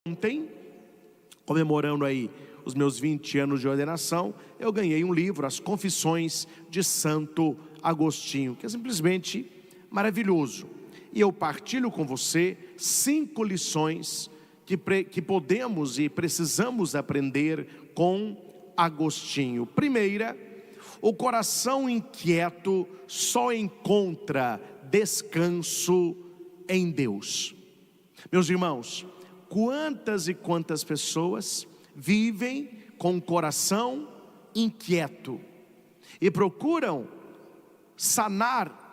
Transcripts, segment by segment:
Ontem, comemorando aí os meus 20 anos de ordenação, eu ganhei um livro, As Confissões de Santo Agostinho, que é simplesmente maravilhoso. E eu partilho com você 5 lições que podemos e precisamos aprender com Agostinho. Primeira, o coração inquieto só encontra descanso em Deus. Meus irmãos, quantas e quantas pessoas vivem com o coração inquieto e procuram sanar,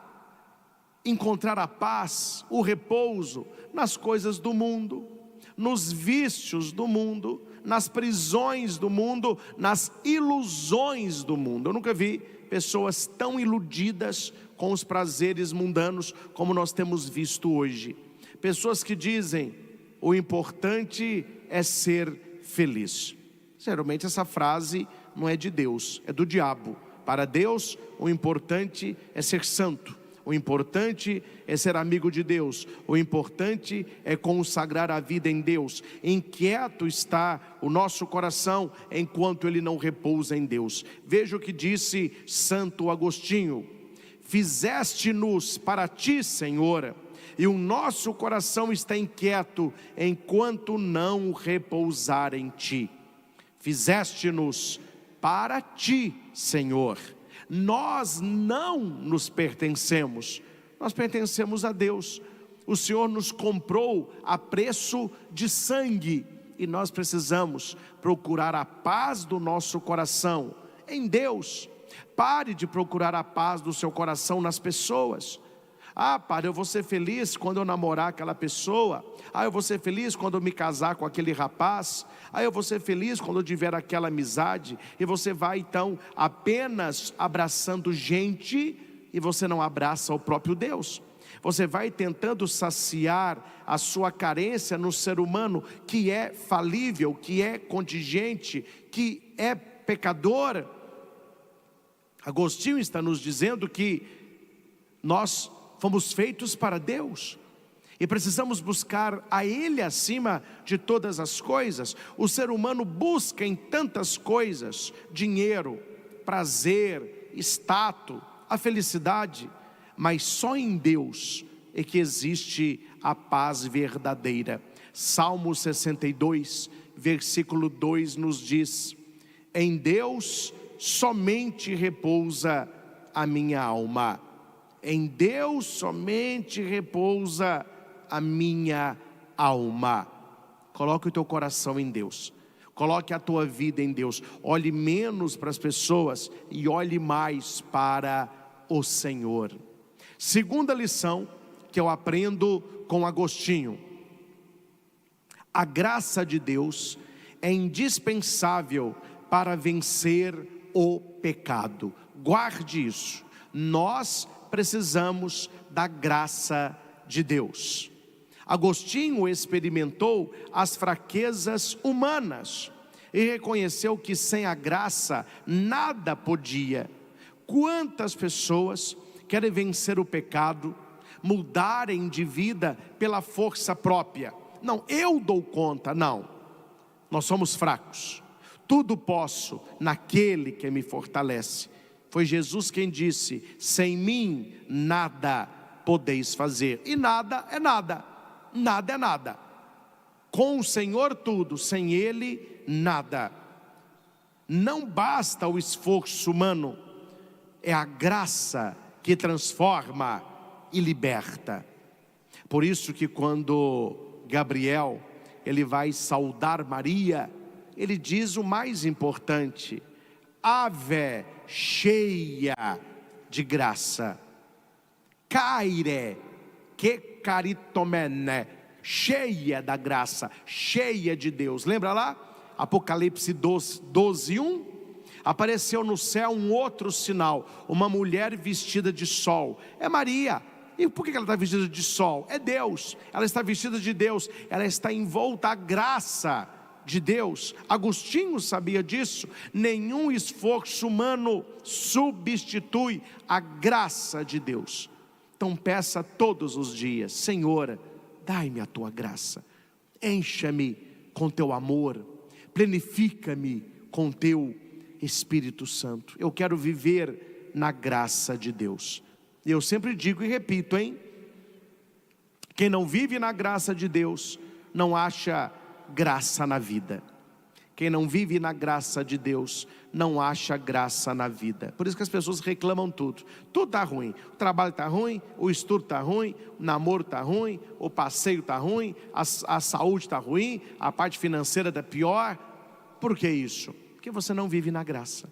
encontrar a paz, o repouso nas coisas do mundo, nos vícios do mundo, nas prisões do mundo, nas ilusões do mundo. Eu nunca vi pessoas tão iludidas com os prazeres mundanos como nós temos visto hoje. Pessoas que dizem: o importante é ser feliz. Geralmente essa frase não é de Deus, é do diabo. Para Deus, o importante é ser santo. O importante é ser amigo de Deus. O importante é consagrar a vida em Deus. Inquieto está o nosso coração enquanto ele não repousa em Deus. Veja o que disse Santo Agostinho: fizeste-nos para ti, Senhor, e o nosso coração está inquieto enquanto não repousar em ti. Fizeste-nos para ti, Senhor. Nós não nos pertencemos, nós pertencemos a Deus. O Senhor nos comprou a preço de sangue, e nós precisamos procurar a paz do nosso coração em Deus. Pare de procurar a paz do seu coração nas pessoas. Ah, Padre, eu vou ser feliz quando eu namorar aquela pessoa. Ah, eu vou ser feliz quando eu me casar com aquele rapaz. Ah, eu vou ser feliz quando eu tiver aquela amizade. E você vai então apenas abraçando gente, e você não abraça o próprio Deus. Você vai tentando saciar a sua carência no ser humano, que é falível, que é contingente, que é pecador. Agostinho está nos dizendo que nós fomos feitos para Deus e precisamos buscar a Ele acima de todas as coisas. O ser humano busca em tantas coisas: dinheiro, prazer, status, a felicidade, mas só em Deus é que existe a paz verdadeira. Salmo 62, versículo 2 nos diz: em Deus somente repousa a minha alma. Em Deus somente repousa a minha alma. Coloque o teu coração em Deus. Coloque a tua vida em Deus. Olhe menos para as pessoas e olhe mais para o Senhor. Segunda lição que eu aprendo com Agostinho: a graça de Deus é indispensável para vencer o pecado. Guarde isso. Nós precisamos da graça de Deus. Agostinho experimentou as fraquezas humanas e reconheceu que sem a graça nada podia. Quantas pessoas querem vencer o pecado, mudarem de vida pela força própria? Não, eu dou conta. Não, nós somos fracos. Tudo posso naquele que me fortalece. Foi Jesus quem disse: sem mim nada podeis fazer. E nada é nada. Nada é nada. Com o Senhor tudo, sem Ele nada. Não basta o esforço humano, é a graça que transforma e liberta. Por isso que quando Gabriel ele vai saudar Maria, ele diz o mais importante: Ave cheia de graça, caire, que caritomene, cheia da graça, cheia de Deus. Lembra lá? Apocalipse 12, 1. Apareceu no céu um outro sinal, uma mulher vestida de sol. É Maria. E por que ela está vestida de sol? É Deus. Ela está vestida de Deus. Ela está envolta à graça de Deus. Agostinho sabia disso. Nenhum esforço humano substitui a graça de Deus. Então peça todos os dias: Senhor, dai-me a tua graça, encha-me com teu amor, plenifica-me com teu Espírito Santo. Eu quero viver na graça de Deus. E eu sempre digo e repito, quem não vive na graça de Deus, não acha graça na vida. Quem não vive na graça de Deus, não acha graça na vida. Por isso que as pessoas reclamam tudo. Tudo está ruim. O trabalho está ruim, o estudo está ruim, o namoro está ruim, o passeio está ruim, a saúde está ruim, a parte financeira está pior. Por que isso? Porque você não vive na graça.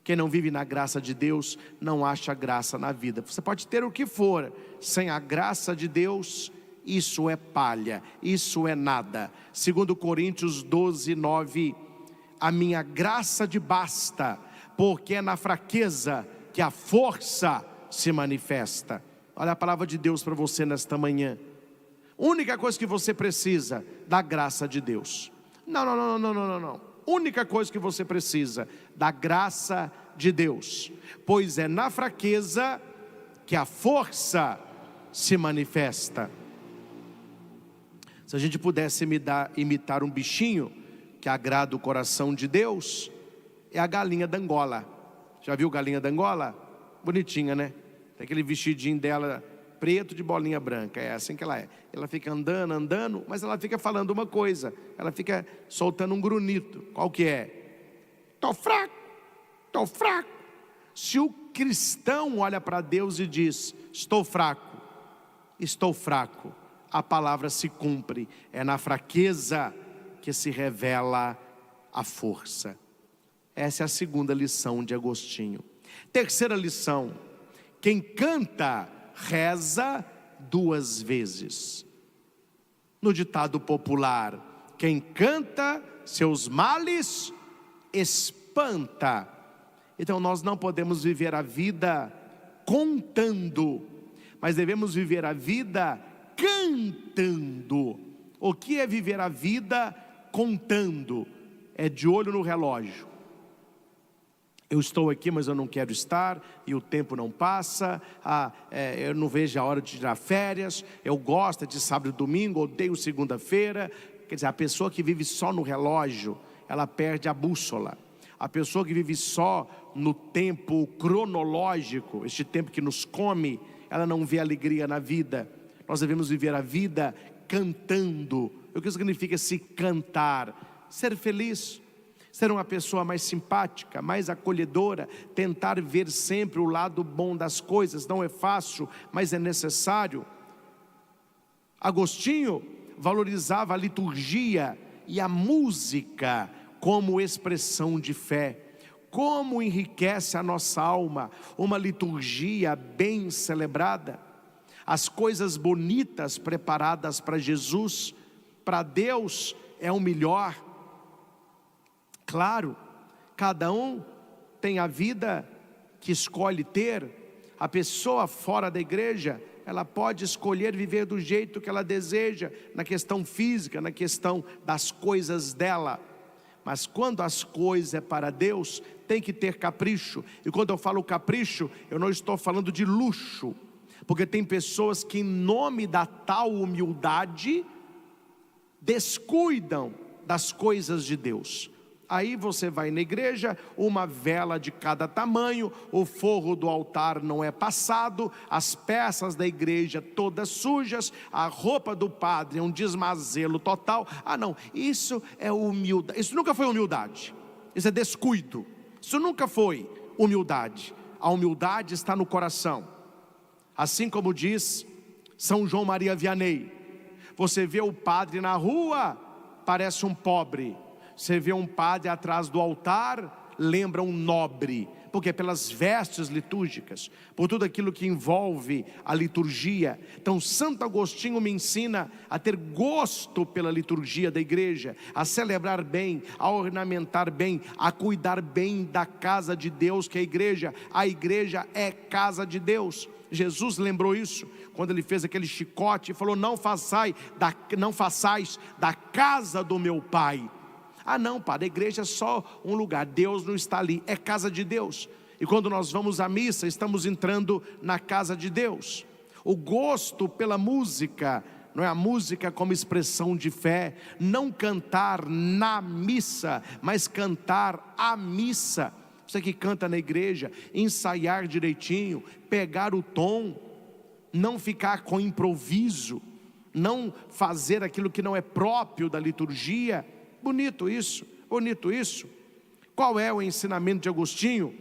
Quem não vive na graça de Deus, não acha graça na vida. Você pode ter o que for, sem a graça de Deus, isso é palha, isso é nada. 2 Coríntios 12, 9, a minha graça te basta, porque é na fraqueza que a força se manifesta. Olha a palavra de Deus para você nesta manhã. Única coisa que você precisa, da graça de Deus. Não. Única coisa que você precisa, da graça de Deus. Pois é na fraqueza que a força se manifesta. Se a gente pudesse imitar um bichinho que agrada o coração de Deus, é a galinha da Angola. Já viu galinha da Angola? Bonitinha, né? Tem aquele vestidinho dela preto de bolinha branca. É assim que ela é. Ela fica andando, mas ela fica falando uma coisa. Ela fica soltando um grunhito. Qual que é? Tô fraco. Se o cristão olha para Deus e diz, estou fraco, a palavra se cumpre. É na fraqueza que se revela a força. Essa é a segunda lição de Agostinho. Terceira lição: quem canta, reza 2 vezes. No ditado popular, quem canta, seus males espanta. Então nós não podemos viver a vida contando, mas devemos viver a vida cantando. O que é viver a vida contando? É de olho no relógio. Eu estou aqui, mas eu não quero estar, e o tempo não passa, eu não vejo a hora de tirar férias, eu gosto de sábado e domingo, odeio segunda-feira. Quer dizer, a pessoa que vive só no relógio, ela perde a bússola. A pessoa que vive só no tempo cronológico, este tempo que nos come, ela não vê alegria na vida. Nós devemos viver a vida cantando. O que significa se cantar? Ser feliz, ser uma pessoa mais simpática, mais acolhedora, tentar ver sempre o lado bom das coisas. Não é fácil, mas é necessário. Agostinho valorizava a liturgia e a música como expressão de fé. Como enriquece a nossa alma uma liturgia bem celebrada. As coisas bonitas preparadas para Jesus, para Deus é o melhor. Claro, cada um tem a vida que escolhe ter. A pessoa fora da igreja, ela pode escolher viver do jeito que ela deseja, na questão física, na questão das coisas dela. Mas quando as coisas é para Deus, tem que ter capricho. E quando eu falo capricho, eu não estou falando de luxo, porque tem pessoas que em nome da tal humildade descuidam das coisas de Deus. Aí você vai na igreja, uma vela de cada tamanho, o forro do altar não é passado, as peças da igreja todas sujas, a roupa do padre é um desmazelo total. Não, isso é humildade. Isso nunca foi humildade, isso é descuido. Isso nunca foi humildade. A humildade está no coração. Assim como diz São João Maria Vianney, você vê o padre na rua, parece um pobre. Você vê um padre atrás do altar, lembra um nobre. Porque pelas vestes litúrgicas, por tudo aquilo que envolve a liturgia. Então Santo Agostinho me ensina a ter gosto pela liturgia da igreja, a celebrar bem, a ornamentar bem, a cuidar bem da casa de Deus, que é a igreja. A igreja é casa de Deus. Jesus lembrou isso quando ele fez aquele chicote e falou: não façais da casa do meu pai. Não, padre, a igreja é só um lugar, Deus não está ali, é casa de Deus. E quando nós vamos à missa, estamos entrando na casa de Deus. O gosto pela música não é a música como expressão de fé, não cantar na missa, mas cantar a missa. Você que canta na igreja, ensaiar direitinho, pegar o tom, não ficar com improviso, não fazer aquilo que não é próprio da liturgia. Bonito isso, bonito isso. Qual é o ensinamento de Agostinho?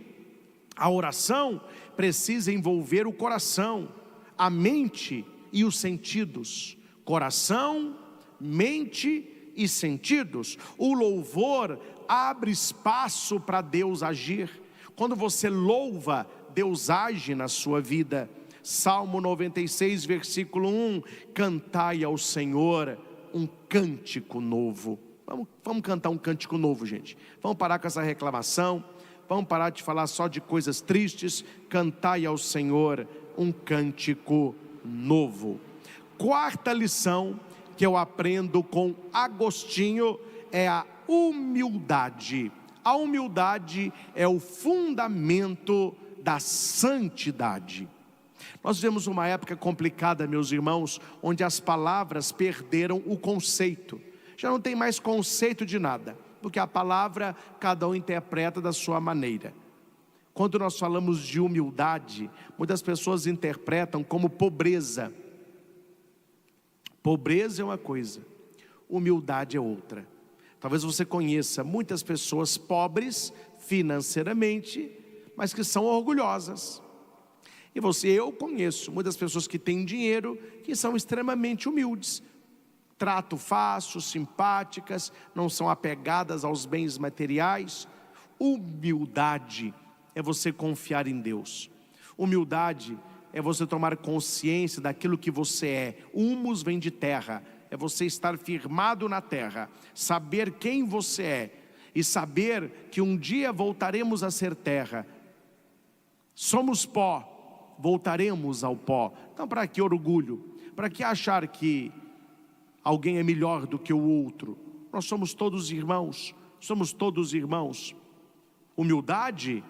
A oração precisa envolver o coração, a mente e os sentidos. Coração, mente e sentidos. O louvor abre espaço para Deus agir. Quando você louva, Deus age na sua vida. Salmo 96, versículo 1: cantai ao Senhor um cântico novo. Vamos cantar um cântico novo, gente. Vamos parar com essa reclamação, vamos parar de falar só de coisas tristes. Cantai ao Senhor um cântico novo. Quarta lição que eu aprendo com Agostinho é a humildade. A humildade é o fundamento da santidade. Nós vivemos uma época complicada, meus irmãos, onde as palavras perderam o conceito. Já não tem mais conceito de nada, porque a palavra cada um interpreta da sua maneira. Quando nós falamos de humildade, muitas pessoas interpretam como pobreza. Pobreza é uma coisa, humildade é outra. Talvez você conheça muitas pessoas pobres financeiramente, mas que são orgulhosas. E eu conheço muitas pessoas que têm dinheiro, que são extremamente humildes. Trato fácil, simpáticas, não são apegadas aos bens materiais. Humildade é você confiar em Deus. Humildade é você tomar consciência daquilo que você é. Humus vem de terra, é você estar firmado na terra, saber quem você é e saber que um dia voltaremos a ser terra. Somos pó, voltaremos ao pó. Então, para que orgulho? Para que achar que alguém é melhor do que o outro? Nós somos todos irmãos, somos todos irmãos. Humildade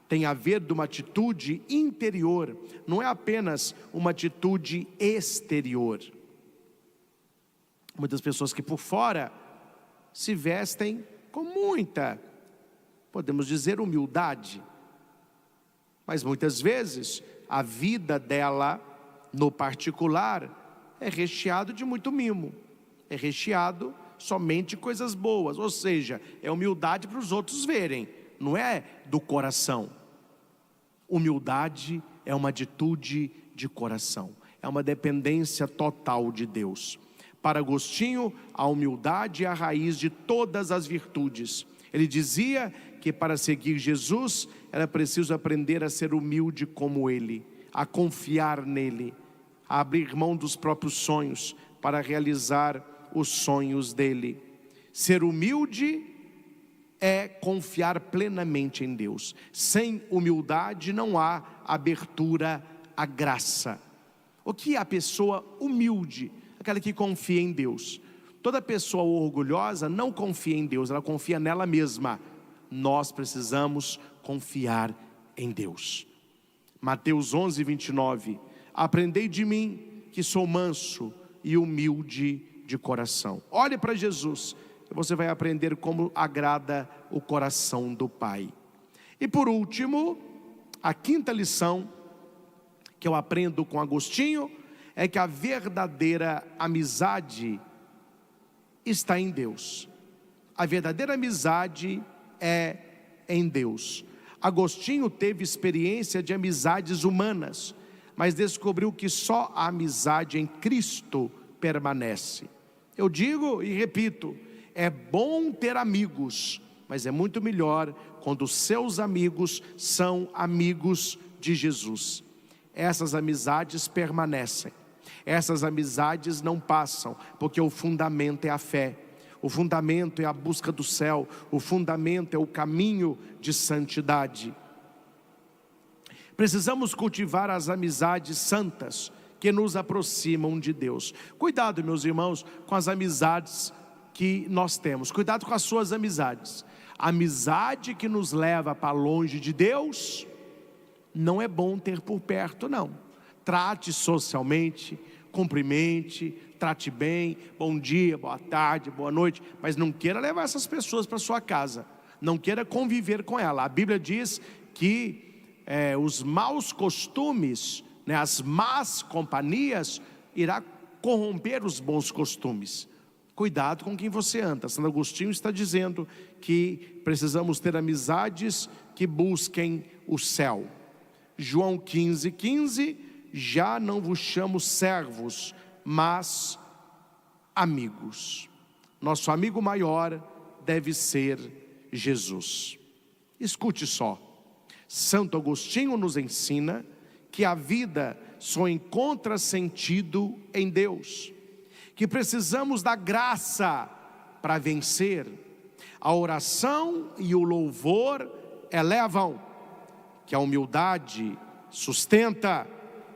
tem a ver de uma atitude interior, não é apenas uma atitude exterior. Muitas pessoas que por fora se vestem com muita, podemos dizer, humildade, mas muitas vezes a vida dela no particular é recheado de muito mimo, é recheado somente de coisas boas, ou seja, é humildade para os outros verem, não é do coração. Humildade é uma atitude de coração, é uma dependência total de Deus. Para Agostinho, a humildade é a raiz de todas as virtudes. Ele dizia que para seguir Jesus, era preciso aprender a ser humilde como Ele, a confiar nele, a abrir mão dos próprios sonhos para realizar os sonhos dele. Ser humilde é confiar plenamente em Deus. Sem humildade não há abertura à graça. O que é a pessoa humilde? Aquela que confia em Deus. Toda pessoa orgulhosa não confia em Deus, ela confia nela mesma. Nós precisamos confiar em Deus. Mateus 11, 29. Aprendei de mim, que sou manso e humilde de coração. Olhe para Jesus, e você vai aprender como agrada o coração do Pai. E por último, a quinta lição que eu aprendo com Agostinho é que a verdadeira amizade está em Deus. A verdadeira amizade é em Deus. Agostinho teve experiência de amizades humanas, mas descobriu que só a amizade em Cristo permanece. Eu digo e repito, é bom ter amigos, mas é muito melhor quando os seus amigos são amigos de Jesus. Essas amizades permanecem. Essas amizades não passam, porque o fundamento é a fé, o fundamento é a busca do céu, o fundamento é o caminho de santidade. Precisamos cultivar as amizades santas que nos aproximam de Deus. Cuidado, meus irmãos, com as amizades que nós temos, cuidado com as suas amizades. A amizade que nos leva para longe de Deus, não é bom ter por perto, não. Trate socialmente, cumprimente, trate bem, bom dia, boa tarde, boa noite, mas não queira levar essas pessoas para sua casa, não queira conviver com ela. A Bíblia diz que os maus costumes, as más companhias, irá corromper os bons costumes. Cuidado com quem você anda. Santo Agostinho está dizendo que precisamos ter amizades que busquem o céu. João 15:15, já não vos chamo servos, mas amigos. Nosso amigo maior deve ser Jesus. Escute só, Santo Agostinho nos ensina que a vida só encontra sentido em Deus, que precisamos da graça para vencer. A oração e o louvor elevam, que a humildade sustenta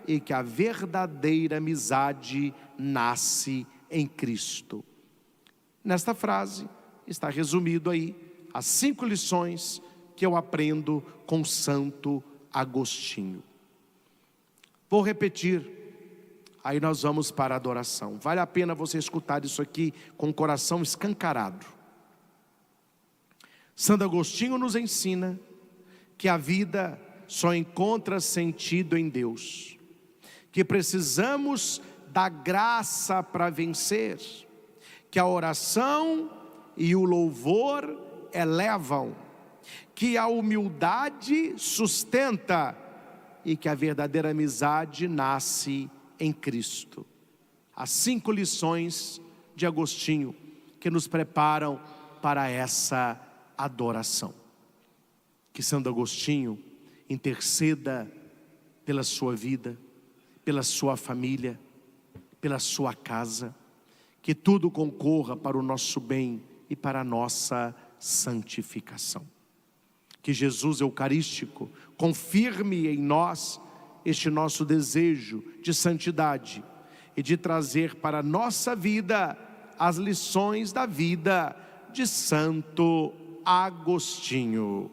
e que a verdadeira amizade nasce em Cristo. Nesta frase está resumido aí as 5 lições que eu aprendo com Santo Agostinho. Vou repetir, aí nós vamos para a adoração. Vale a pena você escutar isso aqui com o coração escancarado. Santo Agostinho nos ensina que a vida só encontra sentido em Deus, que precisamos da graça para vencer, que a oração e o louvor elevam, que a humildade sustenta e que a verdadeira amizade nasce em Cristo. As 5 lições de Agostinho que nos preparam para essa adoração. Que Santo Agostinho interceda pela sua vida, pela sua família, pela sua casa, que tudo concorra para o nosso bem e para a nossa santificação. Que Jesus Eucarístico confirme em nós este nosso desejo de santidade e de trazer para a nossa vida as lições da vida de Santo Agostinho.